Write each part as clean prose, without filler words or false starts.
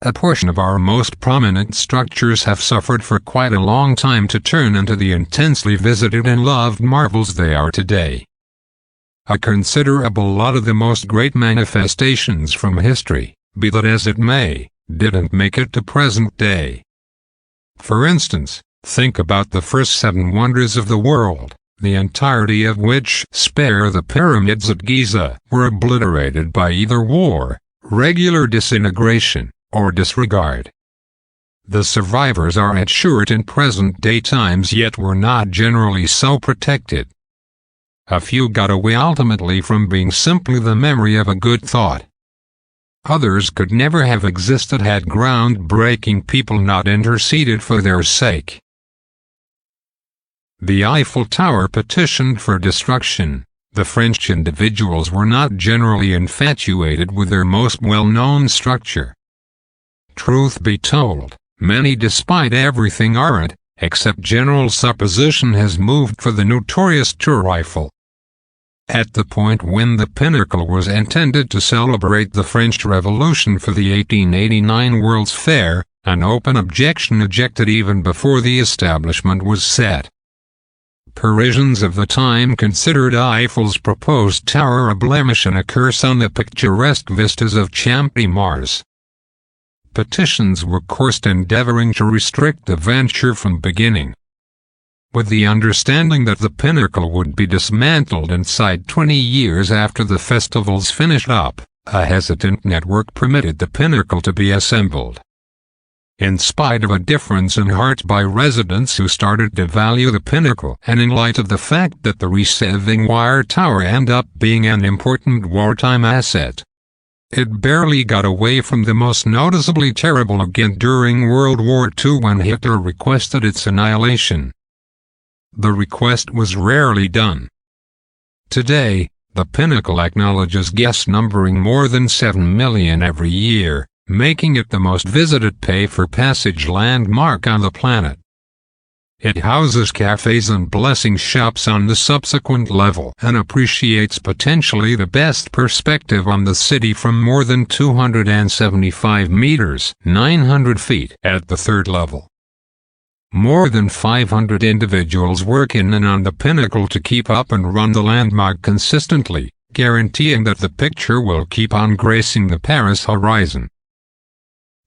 a portion of our most prominent structures have suffered for quite a long time to turn into the intensely visited and loved marvels they are today. A considerable lot of the most great manifestations from history, be that as it may, didn't make it to present day. For instance, think about the first 7 wonders of the world, the entirety of which, spare the pyramids at Giza, were obliterated by either war, regular disintegration, or disregard. The survivors are assured in present-day times, yet were not generally so protected. A few got away ultimately from being simply the memory of a good thought. Others could never have existed had ground-breaking people not interceded for their sake. The Eiffel Tower petitioned for destruction. The French individuals were not generally infatuated with their most well-known structure. Truth be told, many despite everything aren't, except general supposition has moved for the notorious Tour Eiffel. At the point when the pinnacle was intended to celebrate the French Revolution for the 1889 World's Fair, an open objection ejected even before the establishment was set. Parisians of the time considered Eiffel's proposed tower a blemish and a curse on the picturesque vistas of Champs-Élysées. Petitions were coursed endeavoring to restrict the venture from beginning, with the understanding that the pinnacle would be dismantled inside 20 years after the festivals finished up. A hesitant network permitted the pinnacle to be assembled. In spite of a difference in heart by residents who started to value the pinnacle, and in light of the fact that the receiving wire tower ended up being an important wartime asset, it barely got away from the most noticeably terrible event during World War II when Hitler requested its annihilation. The request was rarely done. Today, the pinnacle acknowledges guests numbering more than 7 million every year, making it the most visited pay-for-passage landmark on the planet. It houses cafes and blessing shops on the subsequent level and appreciates potentially the best perspective on the city from more than 275 meters (900 feet) at the third level. More than 500 individuals work in and on the pinnacle to keep up and run the landmark consistently, guaranteeing that the picture will keep on gracing the Paris horizon.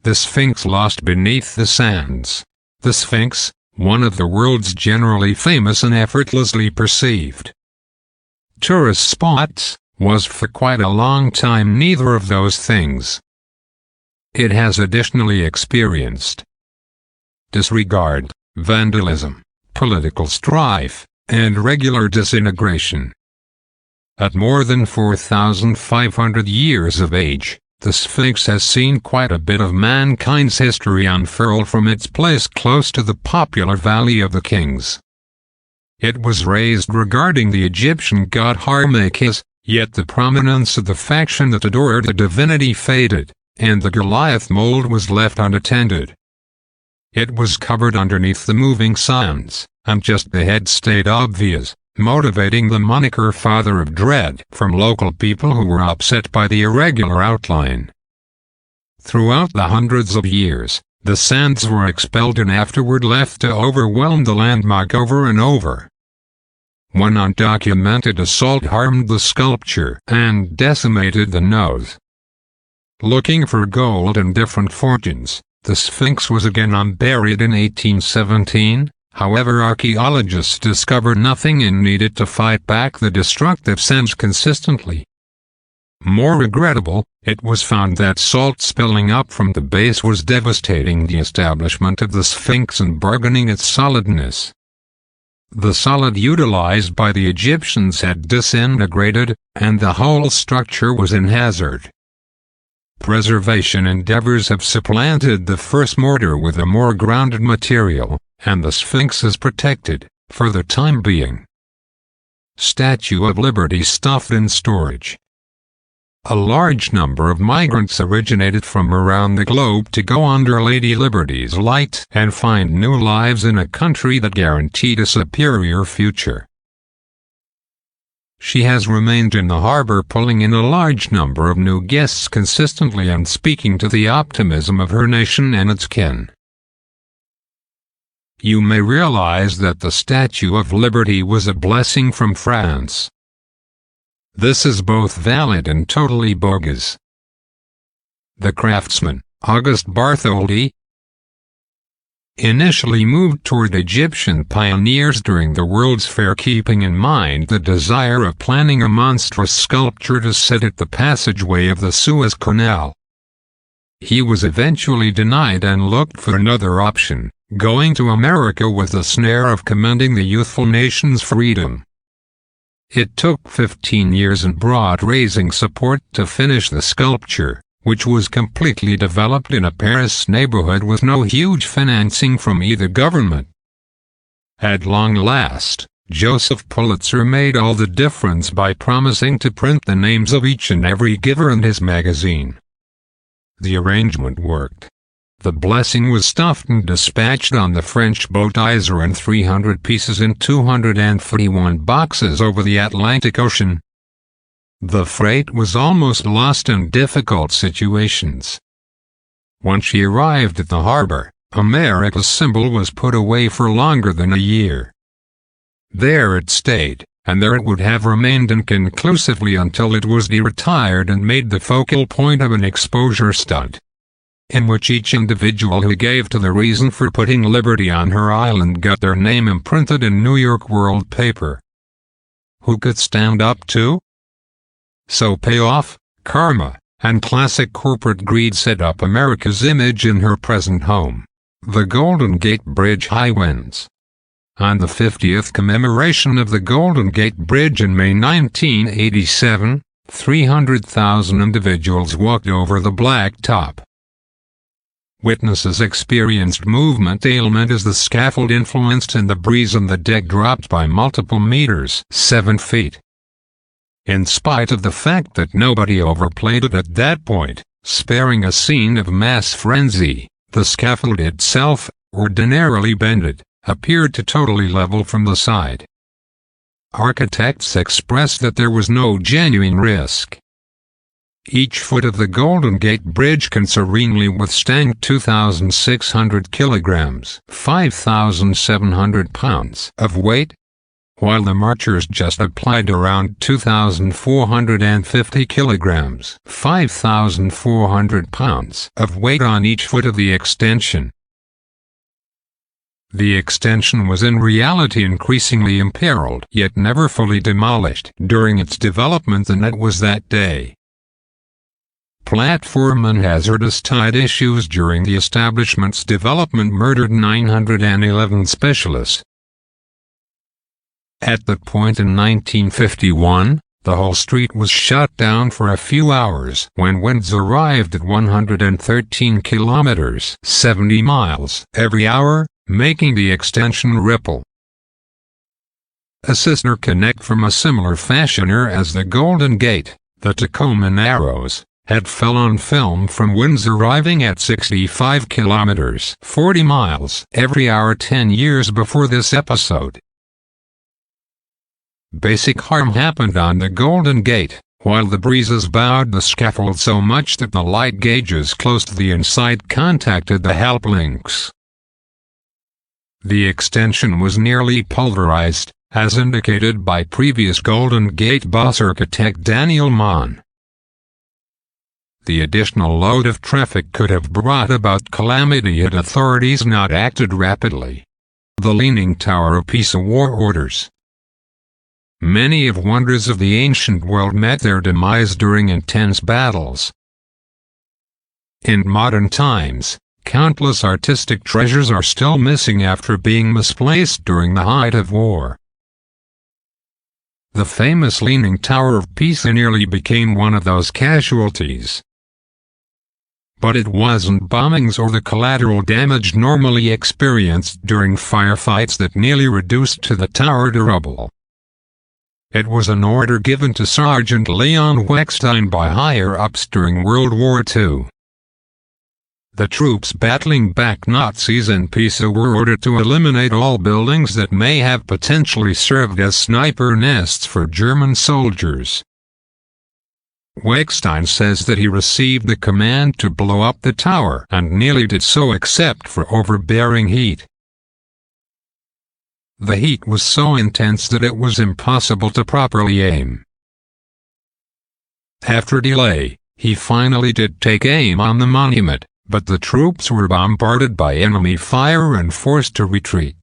The Sphinx lost beneath the sands. The Sphinx, one of the world's generally famous and effortlessly perceived tourist spots, was for quite a long time neither of those things. It has additionally experienced disregard, vandalism, political strife, and regular disintegration. At more than 4,500 years of age, the Sphinx has seen quite a bit of mankind's history unfurl from its place close to the popular Valley of the Kings. It was raised regarding the Egyptian god Harmakhis, yet the prominence of the faction that adored the divinity faded, and the Goliath mold was left unattended. It was covered underneath the moving sands, and just the head stayed obvious, motivating the moniker Father of Dread from local people who were upset by the irregular outline. Throughout the hundreds of years, the sands were expelled and afterward left to overwhelm the landmark over and over. One undocumented assault harmed the sculpture and decimated the nose. Looking for gold and different fortunes, the Sphinx was again unburied in 1817. However, archaeologists discovered nothing and needed to fight back the destructive sands consistently. More regrettable, it was found that salt spilling up from the base was devastating the establishment of the Sphinx and burdening its solidness. The solid utilized by the Egyptians had disintegrated, and the whole structure was in hazard. Preservation endeavors have supplanted the first mortar with a more grounded material, and the Sphinx is protected, for the time being. Statue of Liberty stuffed in storage. A large number of migrants originated from around the globe to go under Lady Liberty's light and find new lives in a country that guaranteed a superior future. she has remained in the harbor, pulling in a large number of new guests consistently and speaking to the optimism of her nation and its kin. You may realize that the Statue of Liberty was a blessing from France. This is both valid and totally bogus. The craftsman, Auguste Bartholdi, initially moved toward Egyptian pioneers during the World's Fair, keeping in mind the desire of planning a monstrous sculpture to sit at the passageway of the Suez Canal. He was eventually denied and looked for another option, going to America with the snare of commending the youthful nation's freedom. It took 15 years and brought raising support to finish the sculpture, which was completely developed in a Paris neighborhood with no huge financing from either government. At long last, Joseph Pulitzer made all the difference by promising to print the names of each and every giver in his magazine. The arrangement worked. The blessing was stuffed and dispatched on the French boat Iser in 300 pieces in 241 boxes over the Atlantic Ocean. The freight was almost lost in difficult situations. When she arrived at the harbor, America's symbol was put away for longer than a year. There it stayed, and there it would have remained inconclusively until it was de-retired and made the focal point of an exposure stunt, in which each individual who gave to the reason for putting Liberty on her island got their name imprinted in New York World paper. Who could stand up to? So payoff, karma, and classic corporate greed set up America's image in her present home, the Golden Gate Bridge high winds. On the 50th commemoration of the Golden Gate Bridge in May 1987, 300,000 individuals walked over the black top. Witnesses experienced movement ailment as the scaffold influenced and the breeze on the deck dropped by multiple meters, 7 feet. In spite of the fact that nobody overplayed it at that point, sparing a scene of mass frenzy, the scaffold itself, ordinarily bended, appeared to totally level from the side. Architects expressed that there was no genuine risk. Each foot of the Golden Gate Bridge can serenely withstand 2,600 kilograms, 5,700 pounds of weight, while the marchers just applied around 2,450 kilograms, 5,400 pounds of weight on each foot of the extension. The extension was in reality increasingly imperiled, yet never fully demolished during its development, and that was that day. Platform and hazardous tide issues during the establishment's development murdered 911 specialists. At that point in 1951, the whole street was shut down for a few hours when winds arrived at 113 kilometers, 70 miles every hour, making the extension ripple. A sister connect from a similar fashioner as the Golden Gate, the Tacoma Narrows, had fell on film from winds arriving at 65 kilometers, 40 miles every hour 10 years before this episode. Basic harm happened on the Golden Gate, while the breezes bowed the scaffold so much that the light gauges close to the inside contacted the help links. The extension was nearly pulverized, as indicated by previous Golden Gate boss architect Daniel Mann. The additional load of traffic could have brought about calamity had authorities not acted rapidly. The Leaning Tower of Pisa war orders. Many of wonders of the ancient world met their demise during intense battles. In modern times, countless artistic treasures are still missing after being misplaced during the height of war. The famous Leaning Tower of Pisa nearly became one of those casualties. But it wasn't bombings or the collateral damage normally experienced during firefights that nearly reduced the tower to rubble. It was an order given to Sergeant Leon Weckstein by higher-ups during World War II. the troops battling back Nazis in Pisa were ordered to eliminate all buildings that may have potentially served as sniper nests for German soldiers. Weckstein says that he received the command to blow up the tower and nearly did so except for overbearing heat. The heat was so intense that it was impossible to properly aim. After delay, he finally did take aim on the monument, but the troops were bombarded by enemy fire and forced to retreat.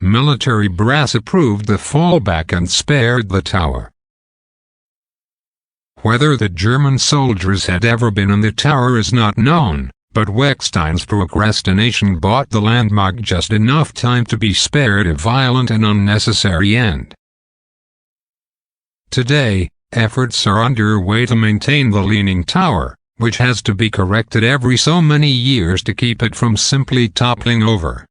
Military brass approved the fallback and spared the tower. Whether the German soldiers had ever been in the tower is not known, but Weckstein's procrastination bought the landmark just enough time to be spared a violent and unnecessary end. Today, efforts are underway to maintain the Leaning Tower, which has to be corrected every so many years to keep it from simply toppling over.